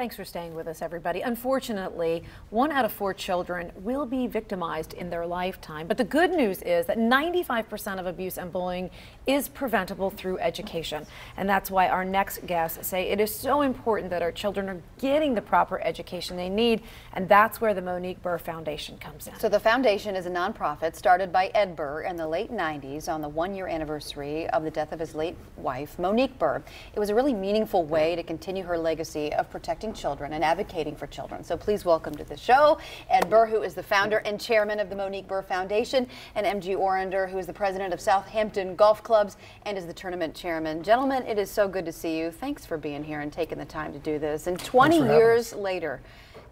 Thanks for staying with us, everybody. Unfortunately, 1 out of 4 children will be victimized in their lifetime. But the good news is that 95% of abuse and bullying is preventable through education. And that's why our next guests say it is so important that our children are getting the proper education they need. And that's where the Monique Burr Foundation comes in. So the foundation is a nonprofit started by Ed Burr in the late 90s on the 1-year anniversary of the death of his late wife, Monique Burr. It was a really meaningful way to continue her legacy of protecting children and advocating for children. So please welcome to the show Ed Burr, who is the founder and chairman of the Monique Burr Foundation, and MG Orender, who is the president of Southampton Golf Clubs and is the tournament chairman. Gentlemen, it is so good to see you. Thanks for being here and taking the time to do this. And 20 years later,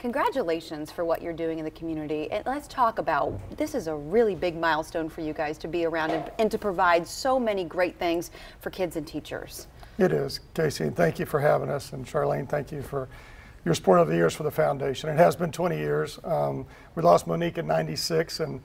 congratulations for what you're doing in the community. And let's talk about, this is a really big milestone for you guys to be around and to provide so many great things for kids and teachers. It is, Casey, and thank you for having us. And Charlene, thank you for your support over the years for the foundation. It has been 20 years. We lost Monique in '96, and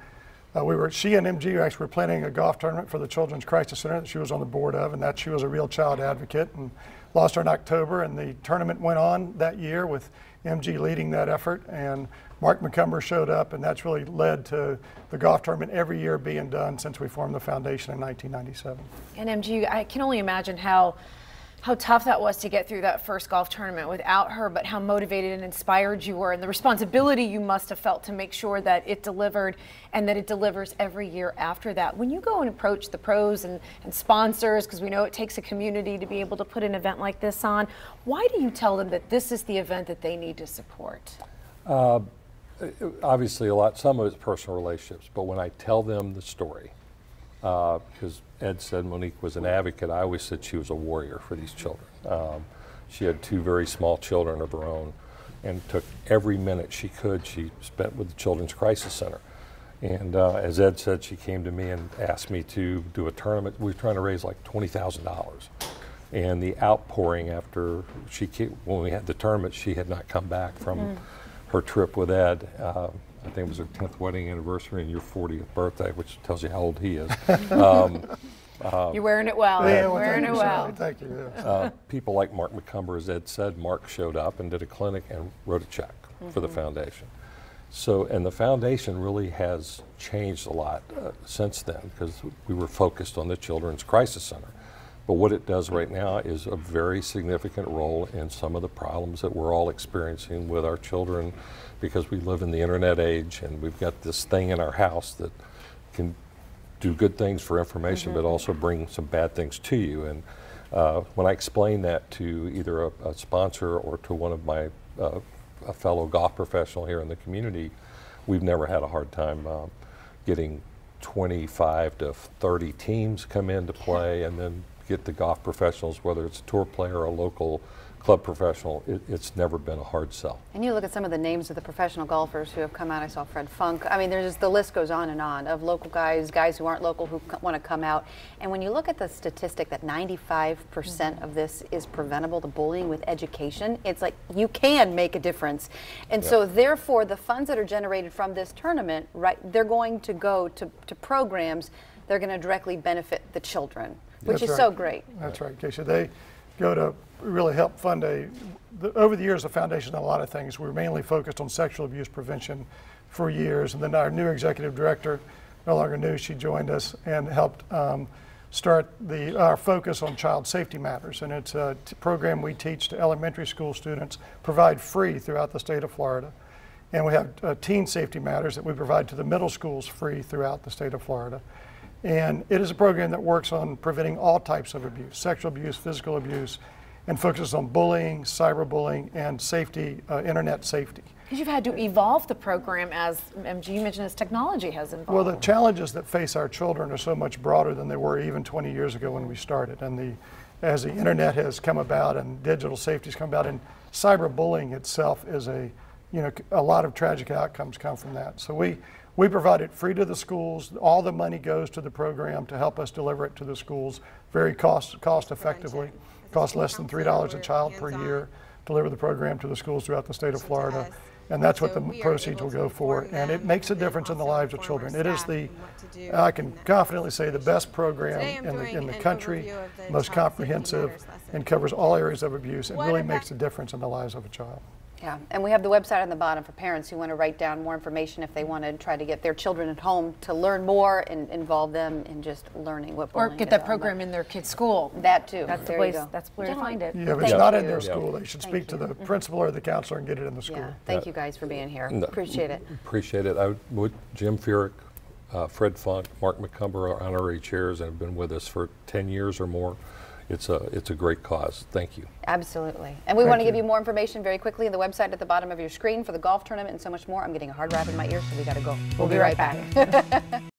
she and MG actually were planning a golf tournament for the Children's Crisis Center that she was on the board of, and that she was a real child advocate, and lost her in October. And the tournament went on that year with MG leading that effort, and Mark McCumber showed up, and that's really led to the golf tournament every year being done since we formed the foundation in 1997. And MG, I can only imagine how tough that was to get through that first golf tournament without her, but how motivated and inspired you were, and the responsibility you must have felt to make sure that it delivered and that it delivers every year after that. When you go and approach the pros and sponsors, because we know it takes a community to be able to put an event like this on, why do you tell them that this is the event that they need to support? Obviously some of it's personal relationships, but when I tell them the story, because Ed said Monique was an advocate, I always said she was a warrior for these children. She had 2 very small children of her own, and took every minute she could, she spent with the Children's Crisis Center. And as Ed said, she came to me and asked me to do a tournament. We were trying to raise like $20,000. And the outpouring after when we had the tournament, she had not come back from her trip with Ed. I think it was her 10th wedding anniversary and your 40th birthday, which tells you how old he is. You're wearing it well. Yeah, well, wearing it well. Thank you. Yes. People like Mark McCumber, as Ed said, Mark showed up and did a clinic and wrote a check for the foundation. So, and the foundation really has changed a lot since then, because we were focused on the Children's Crisis Center. But what it does right now is a very significant role in some of the problems that we're all experiencing with our children, because we live in the internet age and we've got this thing in our house that can do good things for information, but also bring some bad things to you. And when I explain that to either a sponsor or to one of my a fellow golf professional here in the community, we've never had a hard time getting 25 to 30 teams come in to play, and then get the golf professionals, whether it's a tour player or a local club professional. It's never been a hard sell. And you look at some of the names of the professional golfers who have come out. I saw Fred Funk. I mean, the list goes on and on of local guys who aren't local who want to come out. And when you look at the statistic that 95% of this is preventable, the bullying, with education, it's like you can make a difference. And so therefore the funds that are generated from this tournament, right, they're going to go to programs that are going to directly benefit the children, which is so great. That's right, Keisha. They go to really help fund over the years the foundation's done a lot of things. We were mainly focused on sexual abuse prevention for years, and then our new executive director, no longer new, she joined us and helped start our focus on child safety matters. And it's a program we teach to elementary school students, provide free throughout the state of Florida. And we have teen safety matters that we provide to the middle schools free throughout the state of Florida. And it is a program that works on preventing all types of abuse, sexual abuse, physical abuse, and focuses on bullying, cyberbullying, and safety, internet safety. Because you've had to evolve the program, as MG mentioned, as technology has evolved. Well, the challenges that face our children are so much broader than they were even 20 years ago when we started. And as the internet has come about and digital safety has come about, and cyberbullying itself is a lot of tragic outcomes come from that. So we provide it free to the schools. All the money goes to the program to help us deliver it to the schools very cost effectively. Costs less than $3 a child per year. deliver the program to the schools throughout the state of Florida. And that's what the proceeds will go for. And it makes a difference in the lives of children. It is I can confidently say, the best program in the country, most comprehensive, and covers all areas of abuse, and really makes a difference in the lives of a child. Yeah, and we have the website on the bottom for parents who want to write down more information if they want to try to get their children at home to learn more and involve them in just learning what bullying is. Or get that program in their kid's school. That too. That's the place. That's where to find it. Yeah, if it's not in their school, they should speak to the principal or the counselor and get it in the school. Yeah. Thank you guys for being here. No, Appreciate it. Appreciate it. Jim Furyk, Fred Funk, Mark McCumber are honorary chairs and have been with us for 10 years or more. It's a great cause. Thank you. Absolutely. And we want to give you more information very quickly. The website at the bottom of your screen for the golf tournament and so much more. I'm getting a hard rap in my ear, so we got to go. We'll be right back.